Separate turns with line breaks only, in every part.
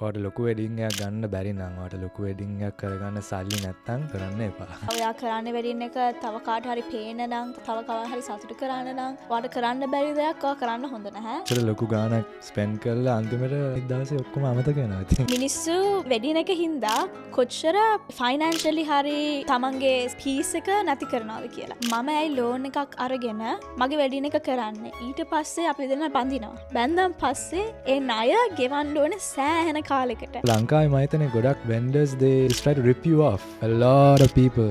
ඔයාට ලොකු වෙඩින් එකක් ගන්න බැරි නම් ඔයාට ලොකු වෙඩින් එකක් කරගන්න සල්ලි නැත්තම් කරන්න එපා.
ඔයා කරන්න වෙඩින් එක තව කාට හරි පේන නම් තව කවුරු හරි සතුටු කරන්න නම් ඔයාට කරන්න බැරි දෙයක් ඔයා කරන්න හොඳ නැහැ.
ඒතර ලොකු ගාණක් ස්පෙන්ඩ් කරලා අන්තිමට ඉත් දවසේ ඔක්කොම අමතක වෙනවා ඉතින්.
මිනිස්සු වෙඩින් එක හින්දා කොච්චර ෆයිනෑන්ෂලි හරි තමන්ගේ පීස් එක නැති කරනවාද කියලා. මම ඇයි ලෝන් එකක් අරගෙන මගේ වෙඩින් එක කරන්නේ. ඊට පස්සේ අපි දෙන්න බඳිනවා. බැන්දන් පස්සේ ඒ ණය ගෙවන්න ඕනේ සෑහෙන කාලෙකට.
ලංකාවේ මම හිතන්නේ ගොඩක් vendors they just try to rip you off. A lot of people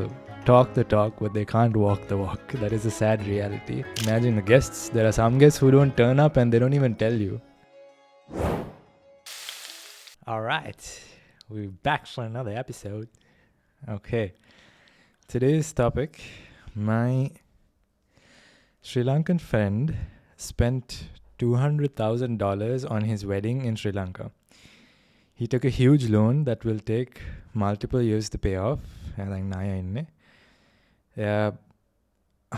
talk the talk but they can't walk the walk. That is a sad reality. Imagine the guests. There are some guests who don't turn up and they don't even tell you. All right. We're back for another episode. Okay. Today's topic, my Sri Lankan friend spent $200,000 on his wedding in Sri Lanka. He took a huge loan that will take multiple years to pay off. දැන් ණය ඉන්නේ. එයා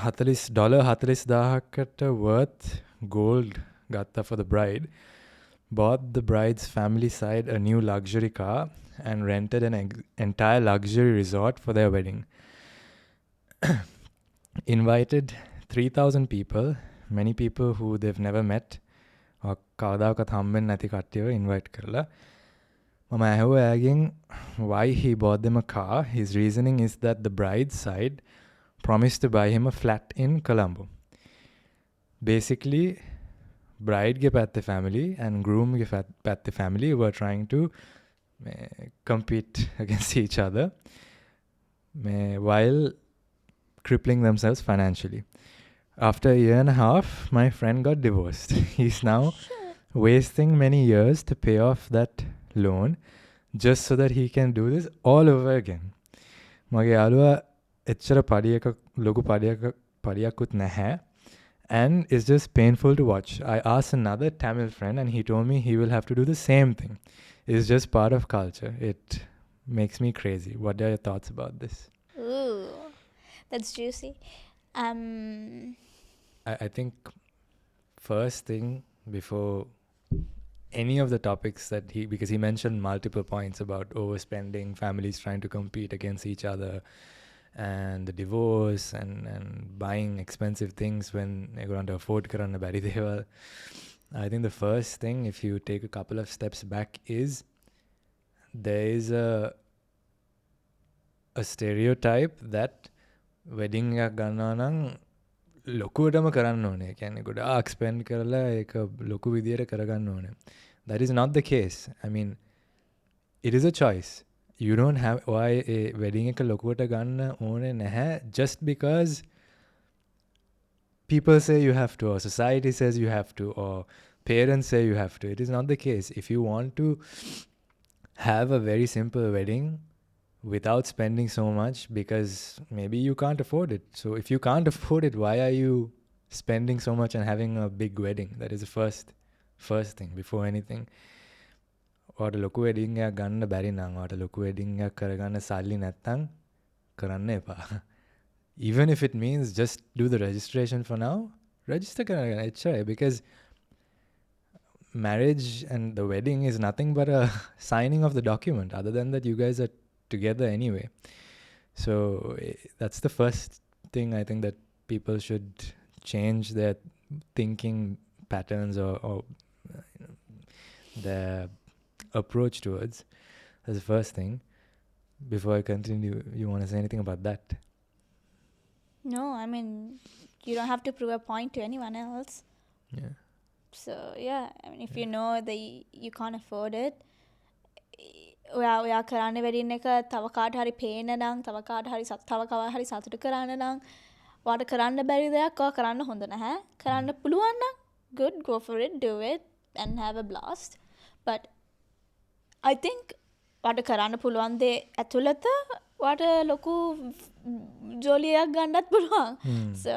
$40,000කට worth gold ගත්තා for the bride. Bought the bride's family side a new luxury car and rented an entire luxury resort for their wedding. Invited 3,000 people, many people who they've never met. කවදාකවත් හම්බෙන්නේ නැති කට්ටියව invite කරලා මම ඇහුවා එයාගෙන් why he bought them a car. His reasoning is that the bride's side promised to buy him a flat in Colombo. Basically, bride ke patte family and groom ke patte family were trying to compete against each other while crippling themselves financially. After a year and a half, my friend got divorced. He's now wasting many years to pay off that loan just so that he can do this all over again. මගේ යාළුවා එච්චර ලොකු පඩියක්කුත් නැහැ and it's just painful to watch. I asked another Tamil friend and he told me he will have to do the same thing. It's just part of culture. It makes me crazy. What are your thoughts about this?
Ooh, that's juicy.
I think first thing before any of the topics that because he mentioned multiple points about overspending, families trying to compete against each other, and the divorce and buying expensive things when they're going to afford karanna bari dewal. I think the first thing, if you take a couple of steps back, is there is a stereotype that wedding එකක් ගන්නවා නම් ලොකුවටම කරන්න ඕනේ. කියන්නේ ගොඩාක් spend කරලා ඒක ලොකු විදියට කරගන්න ඕනේ. That is not the case. I mean, it is a choice. You don't have why a wedding එක ලොකුවට ගන්න ඕනේ නැහැ just because people say you have to or society says you have to or parents say you have to. It is not the case. If you want to have a very simple wedding without spending so much because maybe you can't afford it. So if you can't afford it, why are you spending so much and having a big wedding? That is the first thing before anything. ඔයාට ලොකු wedding එකක් ගන්න බැරි නම් ඔයාට ලොකු wedding එකක් කරගන්න සල්ලි නැත්තම් කරන්න එපා. Even if it means just do the registration for now, register කරගන්න එච්චරයි. Because marriage and the wedding is nothing but a signing of the document. Other than that, you guys are together anyway. So that's the first thing I think that people should change their thinking patterns or their approach towards. That's the first thing. Before I continue, you want to say anything about that?
No, I mean, you don't have to prove a point to anyone else.
Yeah.
So yeah, I mean, if you know that you can't afford it, ඔයා කරන්න wedding එක තව කාට හරි පේන නම් තව කවුරු හරි සතුටු කරන්න නම් ඔයාට කරන්න බැරි දෙයක් ඔයා කරන්න හොඳ නැහැ. කරන්න පුළුවන් නම් good, go for it, do it and have a blast. But I think ඔයාට කරන්න පුළුවන් දේ ඇතුළත ඔයාට ලොකු ජොලියක් ගන්නත් පුළුවන්. So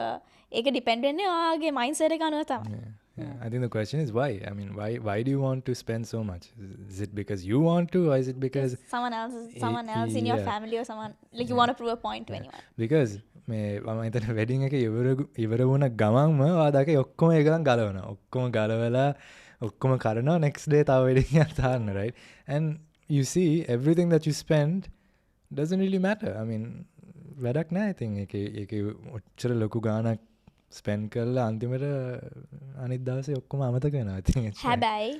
ඒක depend වෙන්නේ ඔයාගේ mindset එක අනුව තමයි.
Yeah, I think the question is why. I mean, why do you want to spend so much? Is it because you want to, or is it because
someone else in your family or someone like you want to prove a point to anyone?
Because මම හිතන wedding එක ඉවර වුණ ගමන්ම ඔයා දැක ඔක්කොම එකෙන් ගලවනවා. ඔක්කොම ගලවලා ඔක්කොම කරනවා next day තව wedding එකක් දාන්න, right? And you see everything that you spend doesn't really matter. I mean වැඩක් නෑ. ඉතින් ඒක ඔච්චර ලොකු ගාණක් ස්පෙන්ඩ් කරලා අන්තිමට අනිත් දවසේ ඔක්කොම අමතක වෙනවා. ඉතින්
හැබැයි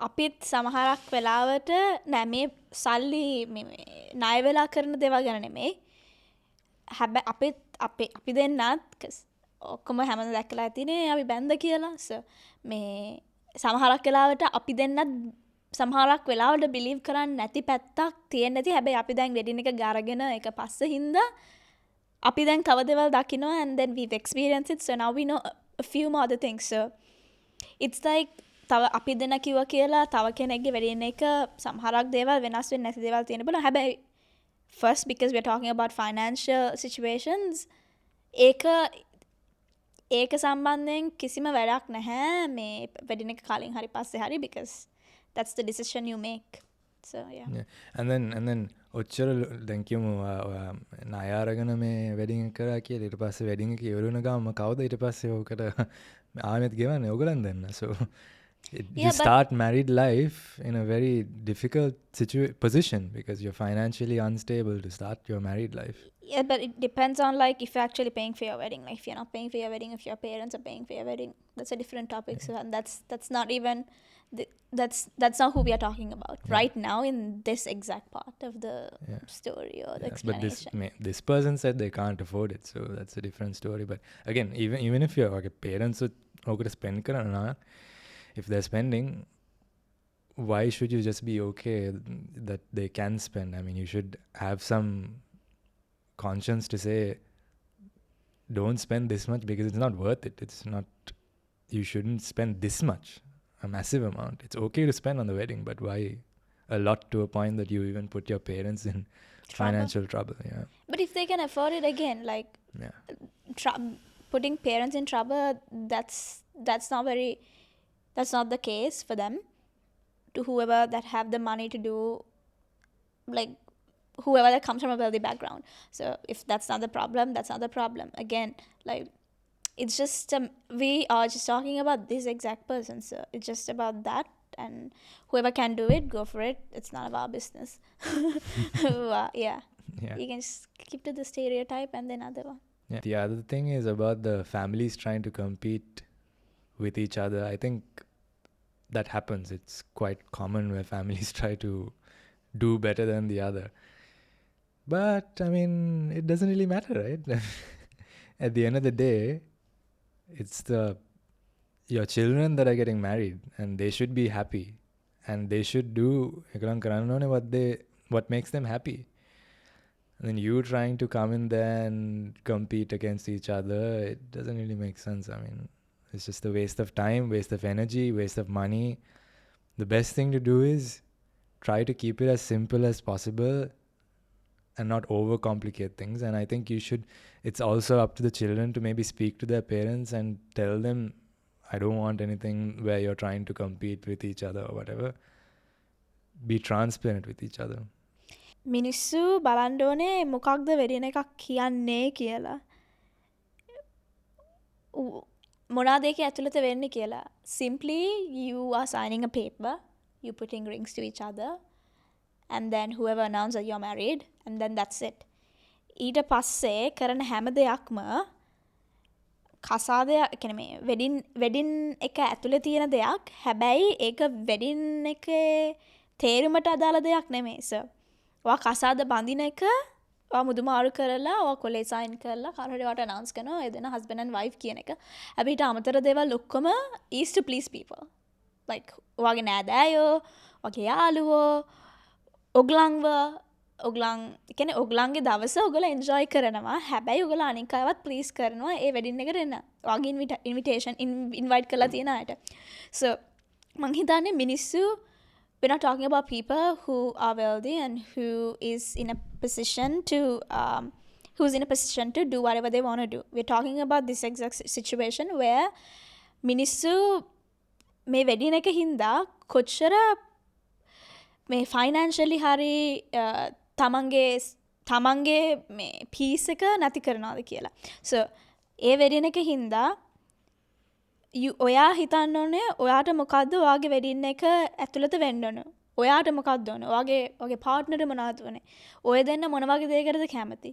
අපිත් සමහරක් වෙලාවට නෑ මේ සල්ලි ණය වෙලා කරන දේවල් ගැන නෙමෙයි. හැබැයි අපි දෙන්නත් ඔක්කොම හැමෝම දැක්කලා ඇතිනේ අපි බැන්ද කියලා. so මේ සමහරක් වෙලාවට අපි දෙන්නත් සමහරක් වෙලාවට බිලීව් කරන්නේ නැති පැත්තක් තියෙන්නේ නැති. හැබැයි අපි දැන් වෙඩින් එක ගාරගෙන ඒක පස්සේ හින්දා අපි දැන් තව දේවල් දකිනවා and then we've experienced it, so now we know a few more other things. So it's like තව අපි දෙන්න කිව්වා කියලා තව කෙනෙක්ගේ වෙඩින් එක සමහරක් දේවල් වෙනස් වෙන්නේ නැති දේවල් තියෙන බල. හැබැයි first because we're talking about financial situations ඒක සම්බන්ධයෙන් කිසිම වැඩක් නැහැ මේ වෙඩින් එක කලින් හරි පස්සේ හරි, because that's the decision you make. So yeah.
And then ඔච්චර දැන් කියමු ණය අරගෙන මේ වෙඩින් එක කරා කියලා ඊට පස්සේ වෙඩින් එක ඉවර වෙන ගාම කවුද ඊට පස්සේ ඕකට ආයෙත් ගෙවන්නේ? ඕගලන් දෙන්න. So you start married life in a very difficult position because you're financially unstable to start your married life.
Yeah, but it depends on like if you're actually paying for your wedding. Like if you're not paying for your wedding, if your parents are paying for your wedding, that's a different topic. So and that's not even that's not who we are talking about right now in this exact part of the story or the explanation.
But this person said they can't afford it, so that's a different story. But again, even if your parents would spend karana, if they're spending, why should you just be okay that they can spend? I mean, you should have some conscience to say don't spend this much because it's not worth it. It's not, you shouldn't spend this much, a massive amount. It's okay to spend on the wedding, but why a lot to a point that you even put your parents in financial trouble? Yeah.
But if they can afford it, again, like putting parents in trouble, that's not the case for them. To whoever that have the money to do, like whoever that comes from a wealthy background. So if that's not the problem, that's not the problem. Again, like it's just we are just talking about this exact person. So it's just about that, and whoever can do it, go for it. It's none of our business. Yeah. You can just keep to the stereotype and then other one.
Yeah. The other thing is about the families trying to compete with each other. I think that happens. It's quite common where families try to do better than the other. But I mean, it doesn't really matter, right? At the end of the day, it's your children that are getting married, and they should be happy, and they should do what makes them happy. And then you trying to come in there and compete against each other, it doesn't really make sense. I mean, it's just a waste of time, waste of energy, waste of money. The best thing to do is try to keep it as simple as possible and not overcomplicate things. And I think it's also up to the children to maybe speak to their parents and tell them, I don't want anything where you're trying to compete with each other or whatever. Be transparent with each other.
මිනිස්සු බලන්න ඕනේ මොකක්ද wedding එකක් කියන්නේ කියලා. මොනවාද ඒකේ ඇතුළත වෙන්නේ කියලා. Simply you are signing a paper, you putting rings to each other, and then whoever announces that you're married, and then that's it. ඊට පස්සේ කරන හැම දෙයක්ම කසාදය කියන්නේ මේ වෙඩින් එක ඇතුලේ තියෙන දෙයක්. හැබැයි ඒක වෙඩින් එකේ තේරුමට අදාළ දෙයක් නෙමෙයි. So ඔයා කසාද බඳින එක ඔයා මුදුමාරු කරලා ඔයා කොලේ සයින් කරලා කාටරි වට අනවුන්ස් කරනවා ඒ දෙන husband and wife කියන එක. හැබැයි ඊට අමතර දේවල් ඔක්කොම is to please people. Like ඔයාගේ නෑදෑයෝ, ඔයාගේ යාළුවෝ, ඔගලන්ගේ දවස ඔගොල්ලෝ එන්ජොයි කරනවා. හැබැයි ඔගොල්ලෝ අනික් අයවත් ප්ලීස් කරනවා ඒ වෙඩින් එකට එන්න. ඔයාගේ ඉන්විටේෂන් ඉන්වයිට් කරලා තියෙන අයට. So මං හිතන්නේ මිනිස්සු, we're not talking about people who are wealthy and who is in a position to who's in a position to do whatever they want to do. We're talking about this exact situation where මිනිස්සු මේ wedding එක හින්දා කොච්චර මේ ෆයිනෑන්ෂලි හරි තමන්ගේ මේ piece එක නැති කරනවාද කියලා. So ඒ වෙඩින් එක හින්දා ඔයා හිතන්න ඕනේ ඔයාට මොකක්ද ඔයාගේ වෙඩින් එක ඇතුළත වෙන්න ඕන. ඔයාට මොකක්ද ඕන. ඔයාගේ පාර්ට්නර්ට මොනවද ඕනේ. ඔය දෙන්න මොන වගේ දෙයකටද කැමති.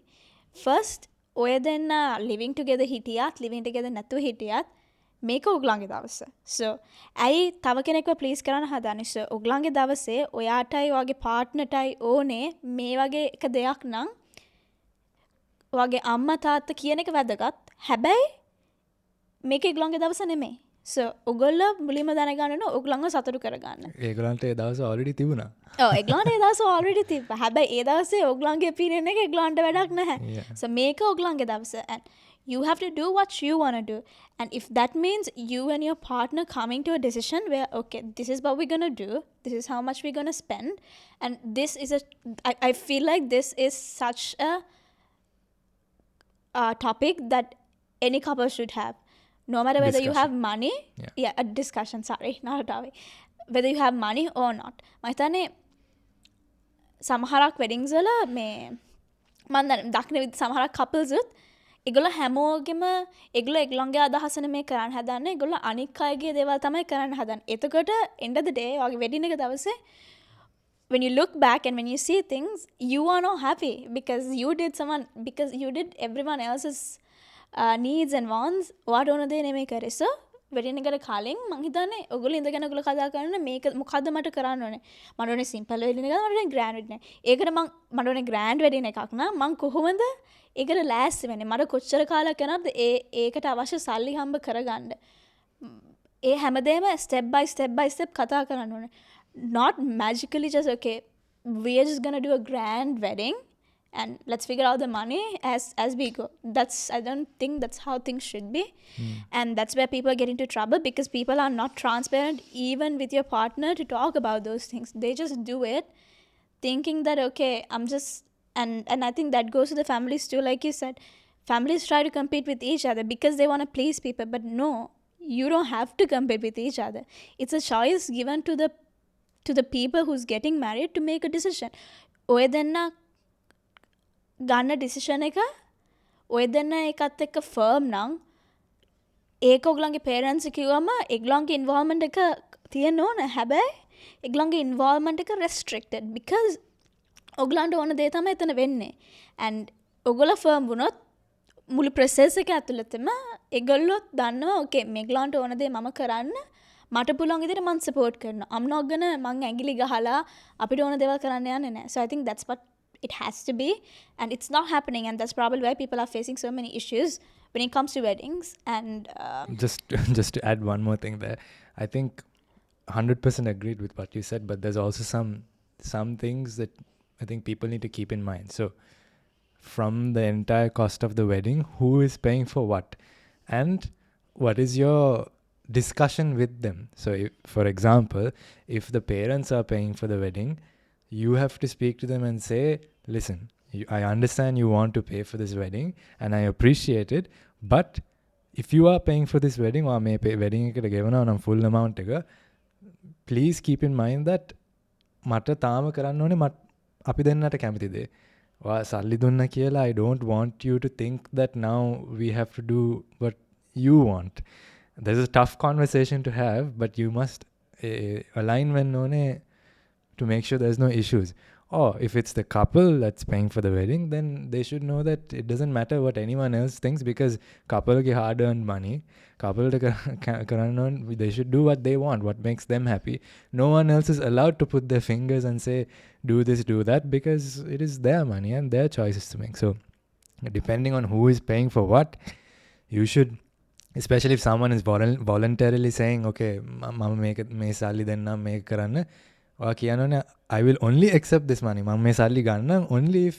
ෆස්ට් ඔය දෙන්න ලිවිං ටුගෙදර් හිටියත් ලිවිං ටුගෙදර් නැතුව හිටියත් මේක ඔයගලගේ දවස. so ඇයි තව කෙනෙක්ව ප්ලීස් කරන්න හදන්නේ. so ඔයගලගේ දවසේ ඔයාටයි ඔයාගේ පාර්ට්නර්ටයි ඕනේ මේ වගේ එක දෙයක් නම් ඔයාගේ අම්මා තාත්තා කියන එක වැදගත්. හැබැයි මේක ඔයගලගේ දවස නෙමෙයි. so ඔයගොල්ලෝ මුලින්ම දැනගන්න ඕන ඔයගලන්ව සතුටු කරගන්න.
ඒගොල්ලන්ට ඒ දවස් already තිබුණා.
ඔව් ඒගොල්ලන්ට ඒ දවස් already තිබ්බා. හැබැයි ඒ දවසේ ඔයගලන්ගේ opinion එක ඒගොල්ලන්ට වැඩක් නැහැ.
Yeah.
so මේක ඔයගලන්ගේ දවස and you have to do what you want to do. And if that means you and your partner coming to a decision where okay, this is what we're going to do, this is how much we're going to spend, and this is I feel like this is such a topic that any couple should have. No matter whether you have money, a discussion, sorry, not a topic. Whether you have money or not. මහිතන්නේ සමහරක් weddings වල මේ මම දකින සමහරක් couples උත් ඒගොල්ලෝ හැමෝගෙම ඒගොල්ලන්ගේ අදහස නෙමෙයි කරන්න හදන්නේ. ඒගොල්ලෝ අනික් අයගේ දේවල් තමයි කරන්න හදන්නේ. එතකොට end of the day ඔයාගේ wedding එක දවසේ when you look back and when you see things, you are not happy because you did everyone else's needs and wants. ඔයාට ඕන දේ නෙමෙයි කරේ. so wedding එකට කලින් මං හිතන්නේ ඔයගොල්ලෝ ඉඳගෙන ඔයගොල්ලෝ කතා කරන මේක මොකද්ද මට කරන්න ඕනේ. මට ඕනේ simple wedding එකද මට ඕනේ grand wedding එකද. ඒකට මට ඕනේ grand wedding එකක් නම් මං කොහොමද ඒකට ලෑස්ති වෙන්නේ. මට කොච්චර කාලයක් යනවද ඒකට අවශ්‍ය සල්ලි හම්බ කරගන්න. ඒ හැමදේම step by step කතා කරන්න ඕනේ. Not magically just okay, we are just gonna do a grand wedding and let's figure out the money as we go. I don't think that's how things should be. And that's where people get into trouble because people are not transparent even with your partner to talk about those things. They just do it thinking that okay, I'm just and I think that goes to the families too. Like you said, families try to compete with each other because they want to please people, but no, you don't have to compete with each other. It's a choice given to the people who's getting married to make a decision. ඔය දෙන්න ගන්න decision එක ඔය දෙන්න එකත් එක්ක firm නම් ඒක ඔයගලන්ගේ parents කිව්වම ඒගොල්ලන්ගේ involvement එක තියෙන්න ඕන. හැබැයි ඒගොල්ලන්ගේ involvement එක restricted because ඔයගලන්ට ඕන දේ තමයි එතන වෙන්නේ. and ඔයගොල්ලෝ firm වුණොත් මුළු process එක ඇතුළතම ඒගොල්ලෝ දන්නවා okay මේගොල්ලන්ට ඕන දේ මම කරන්න මට පුළුවන් විදිහට මම support කරනවා. I'm not gonna මං ඇඟිලි ගහලා අපිට ඕන දේවල් කරන්න යන්නේ නැහැ. so I think that's what it has to be, and it's not happening, and that's probably why people are facing so many issues when it comes to weddings. And
just to add one more thing there, I think 100% agreed with what you said, but there's also some things that I think people need to keep in mind. So from the entire cost of the wedding, who is paying for what, and what is your discussion with them. So for example, if the parents are paying for the wedding, you have to speak to them and say, listen, I understand you want to pay for this wedding and I appreciate it, but if you are paying for this wedding or may pay wedding eකට ගෙවනවා නම් full amount එක, please keep in mind that මට තාම කරන්න ඕනේ අපි දෙන්නට කැමති දේ. ඔයා සල්ලි දුන්න කියලා I don't want you to think that now we have to do what you want. There's a tough conversation to have, but you must align when ඕනේ to make sure there's no issues. Or if it's the couple that's paying for the wedding, then they should know that it doesn't matter what anyone else thinks because couple ke hard-earned money, couple they should do what they want, what makes them happy. No one else is allowed to put their fingers and say, do this, do that, because it is their money and their choices to make. So depending on who is paying for what, you should, especially if someone is voluntarily saying, okay, mama me sali denna make karanna, I will only accept this money. මම මේ සල්ලි ගන්න only if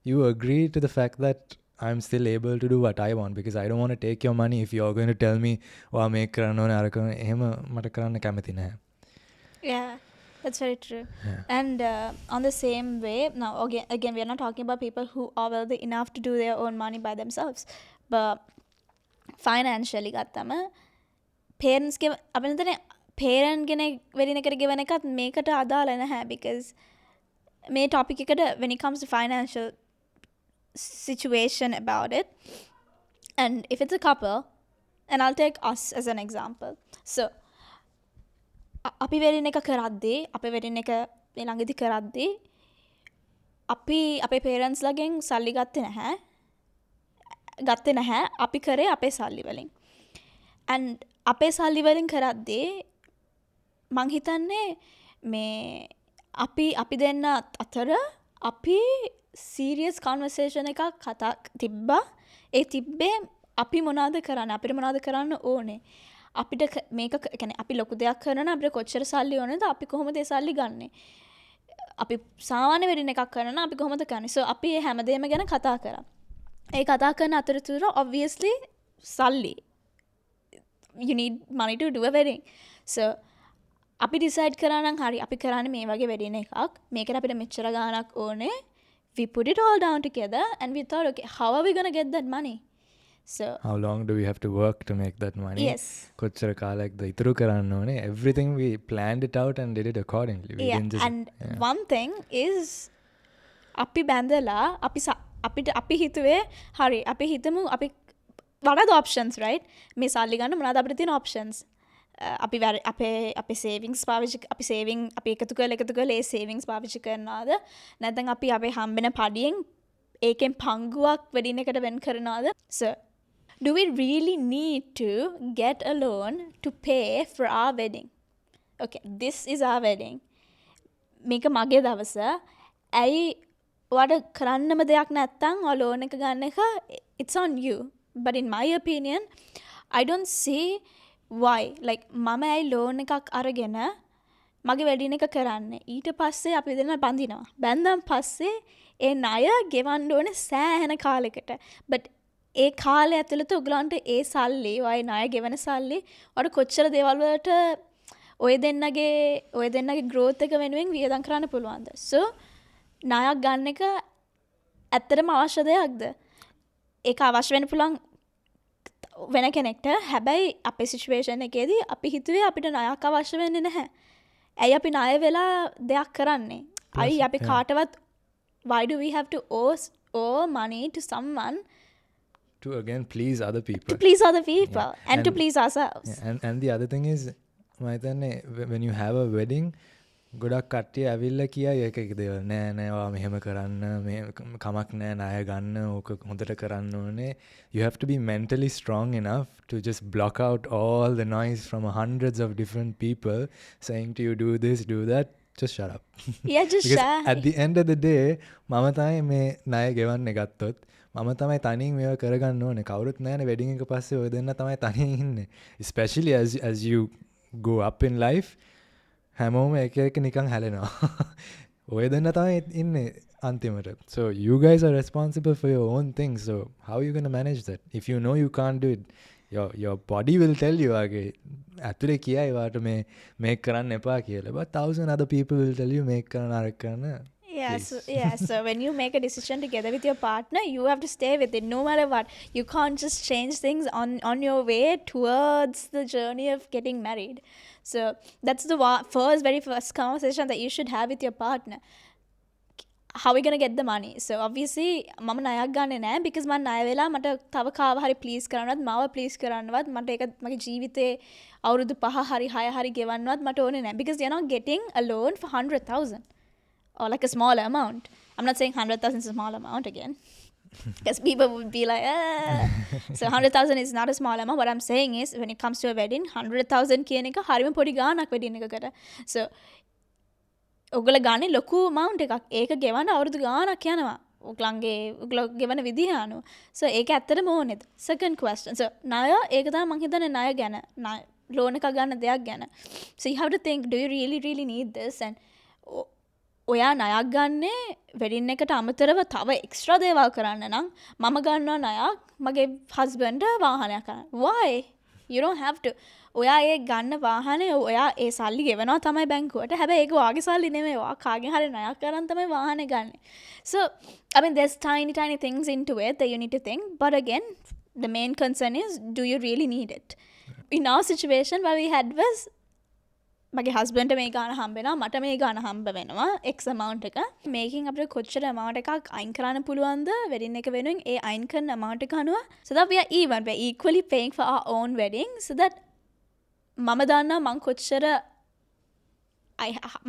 you agree to the fact that I'm still able to do what I want, because I don't want to take your money if you're going to tell me ඔයා මේක කරන්න ඕනේ අර කරන්න එහෙම මට කරන්න කැමති නැහැ.
Yeah, that's very true. Yeah. And on the same way, now again we are not talking about people who are wealthy enough to do their own money by themselves, but financially ගත්තම parents ගේ අපි හිතන්නේ parent කෙනෙක් wedding එකට ගෙවන එකත් මේකට අදාළ නැහැ because මේ topic එකට when it comes to financial situation about it, and if it's a couple and I'll take us as an example. So අපි වෙඩින් එක කරද්දී අපේ වෙඩින් එක මේ ළඟදී කරද්දී අපි අපේ පේරන්ට්ස් ලගෙන් සල්ලි ගත්තේ නැහැ අපි කරේ අපේ සල්ලි වලින් and අපේ සල්ලි වලින් කරද්දී මං හිතන්නේ මේ අපි දෙන්න අතර අපි සීරියස් කන්වර්සේෂන් එකක් කතා තිබ්බා ඒ තිබ්බේ අපි මොනවද කරන්නේ අපිට මොනවද කරන්න ඕනේ අපිට මේක කියන්නේ අපි ලොකු දෙයක් කරන අපිට කොච්චර සල්ලි ඕනේද අපි කොහොමද ඒ සල්ලි ගන්නෙ අපි සාමාන්‍ය වෙඩින් එකක් කරන අපි කොහොමද කරන්නේ so අපි මේ හැමදේම ගැන කතා කරා ඒ කතා කරන අතරතුර obviously සල්ලි you need money to do a wedding so අපි decide කරා නම් හරි අපි කරන්නේ මේ වගේ වෙඩින් එකක් මේකට අපිට මෙච්චර ගාණක් ඕනේ we put it all down together and we thought okay how are we going to get that money so
how long do we have to work to make that money
yes
කොච්චර කාලයක්ද ඉතුරු කරන්න ඕනේ everything we planned it out and did it accordingly we
yeah
didn't just,
and one thing is අපි බැඳලා අපි හිතුවේ හරි අපි හිතමු අපි වඩාද options right මේ සල්ලි ගන්න මොනවාද අපිට තියෙන options අපි අපේ සේවිංග්ස් පාවිච්චි අපි සේවිංග් අපි එකතු කරලා ඒ සේවිංග්ස් පාවිච්චි කරනවාද නැත්නම් අපි අපේ හම්බෙන පඩියෙන් ඒකෙන් පංගුවක් වෙඩින් එකට වෙන් කරනවාද so do we really need to get a loan to pay for our wedding okay this is our wedding මේක මගේ දවස ඇයි ඔයාට කරන්නම දෙයක් නැත්තම් ඔය ලෝන් එක ගන්න එක it's on you but in my opinion I don't see why like මම ඇයි ලෝන් එකක් අරගෙන මගේ වෙඩින් එක කරන්නේ ඊට පස්සේ අපි දෙන්න බඳිනවා බැන්දන් පස්සේ ඒ ණය ගෙවන්න ඕනේ සෑහෙන කාලයකට but ඒ කාලය ඇතුළත උගලන්ට ඒ සල්ලි ඔය ණය ගෙවන සල්ලි ඔයාලට කොච්චර දේවල් වලට ඔය දෙන්නගේ growth එක වෙනුවෙන් වියදම් කරන්න පුළුවන්ද so ණයක් ගන්න එක ඇත්තටම අවශ්‍ය දෙයක්ද ඒක අවශ්‍ය වෙන්න පුළුවන් වෙන කෙනෙක්ට හැබැයි අපේ සිචුවේෂන් එකේදී අපි හිතුවේ අපිට ණයක් අවශ්‍ය වෙන්නේ නැහැ ඇයි අපි ණය වෙලා දෙයක් කරන්නේ අයි අපි කාටවත් why do we have to owe money to someone
to again please other people
to please other people and to please ourselves
and the other thing is මම හිතන්නේ when you have a wedding ගොඩක් කට්ටිය ඇවිල්ලා කියයි එක දේවල් නෑ ඔයා මෙහෙම කරන්න මේ කමක් නෑ ණය ගන්න ඕක හොඳට කරන්න ඕනේ you have to be mentally strong enough to just block out all the noise from hundreds of different people saying to you do this do that just shut up
yeah just
because at the end of the day මම තමයි මේ ණය ගෙවන්නේ ගත්තොත් මම තමයි තනියෙන් මේව කරගන්න ඕනේ කවුරුත් නෑනේ වෙඩින් එක පස්සේ ඔය දෙන්න තමයි තනියෙන් ඉන්නේ especially as you go up in life හැමෝම එක නිකන් හැලෙනවා ඔය දෙන්න තමයි ඉන්නේ අන්තිමට so you guys are responsible for your own things so how are you going to manage that if you know you can't do it your body will tell you ආගේ ඇතුලේ කියයි වාට මේ කරන්න එපා කියලා but 1000 other people will tell you මේක කරන්න අර කරන්න
so when you make a decision together with your partner you have to stay with it no matter what you can't just change things on your way towards the journey of getting married so that's the very first conversation that you should have with your partner how are we going to get the money so obviously මම ණයක් ගන්නෙ නෑ because මම ණය වෙලා මට තව කාව හරි please කරන්නවත් මාව please කරන්නවත් මට ඒක මගේ ජීවිතේ අවුරුදු 5 හරි 6 හරි ගෙවන්නවත් මට ඕනේ නෑ because you're not getting a loan for 100,000 or like a smaller amount. I'm not saying 100,000 is a small amount again. Because people would be like, So 100,000 is not a small amount. What I'm saying is, when it comes to a wedding, 100,000 කියන එක හරිම පොඩි ගාණක් wedding එකකට. So ඔගොල්ලෝ ගානේ ලොකු amount එකක්. ඒක ගෙවන්න අවුරුදු ගාණක් යනවා. ඔගොල්ලෝ ගෙවන විදිහ අනුව. So ඒක ඇත්තටම ඕනේද? Second question. So ණය ඒක තමයි මං හිතන්නේ ණය ගැන. loan එකක් ගන්න දෙයක් ගැන. So you have to think, do you really need this? And ඔයා ණයක් ගන්නේ වෙඩින් එකට අමතරව තව එක්ස්ට්‍රා දේවල් කරන්න නම් මම ගන්නවා ණයක් මගේ හස්බන්ඩ් වාහනයක් ගන්න. Why? You don't have to. ඔයා ඒ ගන්න වාහනේ ඔයා ඒ සල්ලි ගෙවනවා තමයි බැංකුවට. හැබැයි ඒක ඔයාගේ සල්ලි නෙමෙයි. ඔයා කාගෙන් හරි ණයක් කරන් තමයි වාහනේ ගන්නෙ. So, I mean there's tiny things into it that you need to think. But again, the main concern is, do you really need it? In our situation, what we had was මගේ හස්බන්ට මේ ගාන හම්බෙනවා මට මේ ගාන හම්බ වෙනවා එක් amount එක මේකින් අපිට කොච්චර amount එකක් අයින් කරන්න පුළුවන්ද wedding එක වෙනුවෙන් ඒ අයින් කරන amount එක අනුව so that we are even, we're equally paying for our own wedding so that මම දන්නවා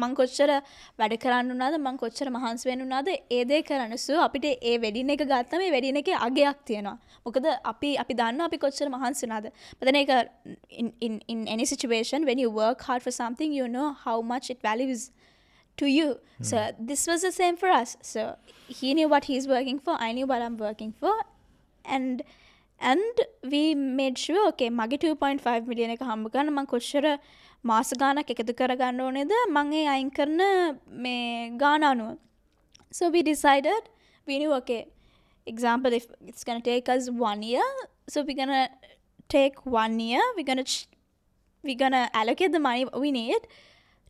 මං කොච්චර වැඩ කරන්න උනාද මං කොච්චර මහන්සි වෙන්න උනාද ඒ දේ කරන්න සෝ අපිට ඒ වෙඩින් එක ගත්තම මේ වෙඩින් එකේ අගයක් තියෙනවා මොකද අපි දන්නවා අපි කොච්චර මහන්සි උනාද but then ඒක in any situation when you work hard for something you know how much it values to you so this was the same for us so he knew what he's working for I knew what I'm working for and we made sure okay මගේ 2.5 million එක හම්බ කරන්න මං කොච්චර මාස ගානක් එකතු කරගන්න ඕනේද මං ඒ අයින් කරන මේ ගාන අනුව so we decided we knew okay example if it's going to take us 1 year so we're going to take 1 year we're going to allocate the money we need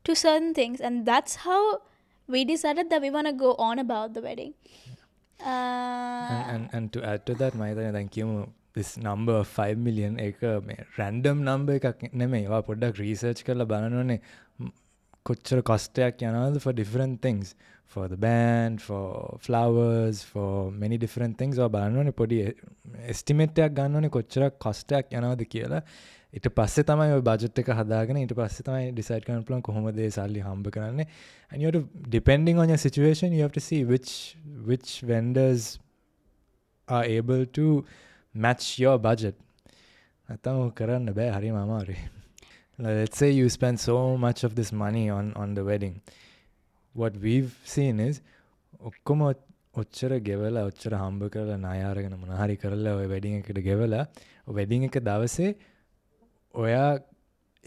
to certain things and that's how we decided that we want to go on about the wedding
and to add to that මම thank you this number of 5 million එක මේ random number එකක් නෙමෙයි. ඔයා පොඩ්ඩක් research කරලා බලන්න ඕනේ කොච්චර කස්ටයක් යනවාද for different things. For the band, for flowers, for many different things. ඔයා බලන්න ඕනේ පොඩි estimate එකක් ගන්න ඕනේ කොච්චර කස්ටයක් යනවාද කියලා. ඊට පස්සේ තමයි ඔය budget එක හදාගෙන ඊට පස්සේ තමයි decide කරන්න පුළුවන් කොහොමද ඒ සල්ලි හම්බ කරන්නේ. And you have to, depending on your situation, you have to see which vendors are able to match your budget. නැත්නම් කරන්න බෑ හරිම අමාරුයි. Let's say you spend so much of this money on the wedding. What we've seen is ඔක්කොම ඔච්චර ගෙවලා ඔච්චර හම්බ කරලා ණය අරගෙන මොන හරි කරලා ඔය wedding එකට ගෙවලා wedding එක දවසේ ඔයා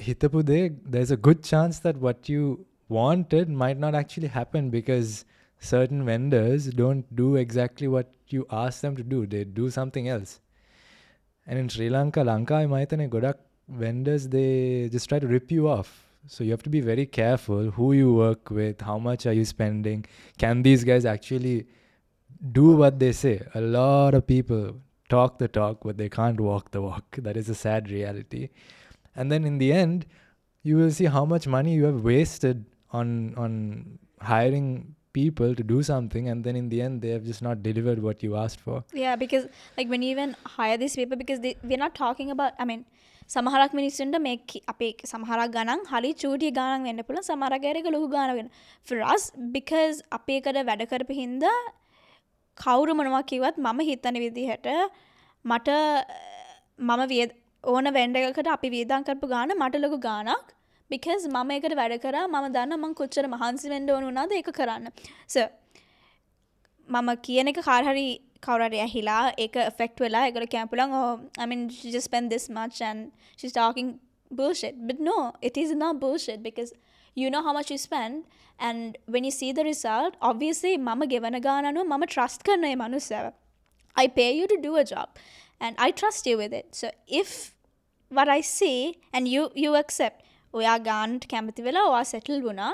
හිතපු දේ there's a good chance that what you wanted might not actually happen because certain vendors don't do exactly what you ask them to do. They do something else. And in Sri Lanka, ලංකාවේ මම හිතන්නේ ගොඩක් vendors they just try to rip you off. So you have to be very careful who you work with, how much are you spending, can these guys actually do what they say. A lot of people talk the talk but they can't walk the walk. That is a sad reality. And then in the end you will see how much money you have wasted on hiring people to do something and then in the end they have just not delivered what you asked for.
Yeah, because like when you even hire these people because we're not talking about I mean සමහරක් මිනිස්සුන්ට මේ අපේ සමහරක් ගණන් හරි චූටි ගණන් වෙන්න පුළුවන් සමහරක් අයගේ ලොකු ගණන් වෙන්න. For us because අපේ එකට වැඩ කරපු හින්දා කවුරු මොනවා කිව්වත් මම හිතන විදිහට මට මම ඕන වෙන්ඩර් එකකට අපි වියදම් කරපු ගාන මට ලොකු ගාණක් because මම ඒකට වැඩ කරා මම දන්නා මං කොච්චර මහන්සි වෙන්න ඕන වුණාද ඒක කරන්න. So මම කියන එක කවුරු හරි ඇහිලා ඒක affect වෙලා ඒකට කියන්න පුළුවන් oh I mean she just spent this much and she's talking bullshit. But no, it is not bullshit because you know how much you spend and when you see the result obviously මම ගෙවන ගාන අනුව මම trust කරන ඒ මනුස්සයව. I pay you to do a job and I trust you with it. So if what I see and you accept ඔයා ගානට කැමති වෙලා ඔයා settle වුණා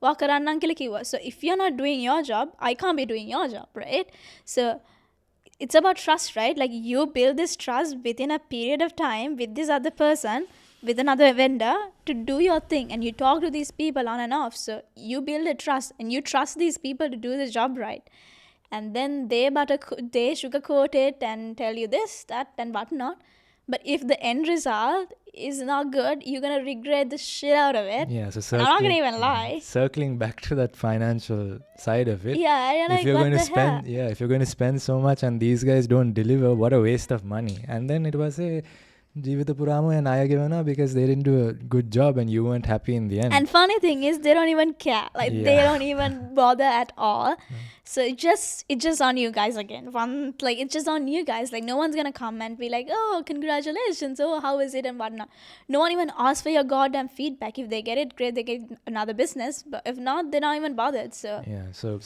ඔයා කරන්නම් කියලා කිව්වා. So if you're not doing your job I can't be doing your job, right? So it's about trust, right? Like you build this trust within a period of time with this other person, with another vendor to do your thing and you talk to these people on and off. So you build a trust and you trust these people to do the job right. And then they sugarcoat it and tell you this, that and whatnot. But if the end result is not good, you're going to regret the shit out of it.
Yeah, so
I'm not going to even lie.
Circling back to that financial side of it.
Yeah, I
if you're going to spend if you're going to spend so much and these guys don't deliver, what a waste of money. And then it was a ජීවිත පුරාම ණය ගෙවනවා because they didn't do a good job and you weren't happy in the end.
And funny thing is they don't even care. Like they don't even bother at all. So it's just on you guys again. It's just on you guys. Like no one's gonna come and be like, oh, congratulations. Oh, how is it and whatnot. No one even asks for your goddamn feedback. If they get it, great. They get another business. But if not, they're not even bothered. So
yeah. So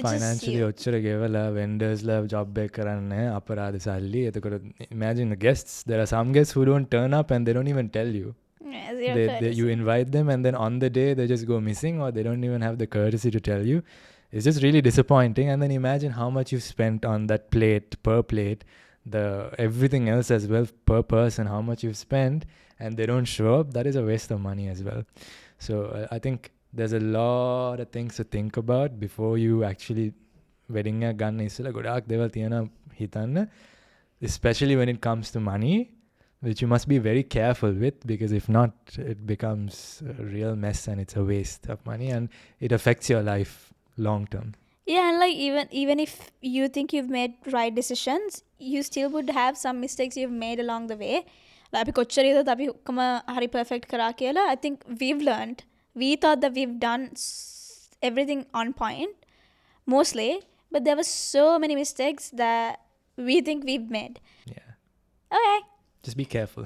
financially, ඔච්චර ගෙවලා vendors-ලා job එක කරන්නේ අපරාධ සල්ලි. එතකොට imagine the guests. There are some guests who don't turn up and they don't even tell you.
Yeah,
you invite them and then on the day they just go missing or they don't even have the courtesy to tell you. It's just really disappointing. And then imagine how much you've spent on that plate, per plate, everything else as well, per person, how much you've spent, and they don't show up. That is a waste of money as well. So I think there's a lot of things to think about before you actually wedding එක ගන්න ඉස්සෙල්ලා ගොඩාක් දේවල් තියෙනවා හිතන්න, especially when it comes to money, which you must be very careful with, because if not, it becomes a real mess and it's a waste of money and it affects your life long term.
Yeah, and like even if you think you've made right decisions, you still would have some mistakes you've made along the way. Like අපි කොච්චර ඉදත් අපි ඔක්කොම හරි perfect කරා කියලා, I think we've learned. We thought that we've done everything on point, mostly, but there were so many mistakes that we think we've made.
Yeah.
Okay.
Just be careful.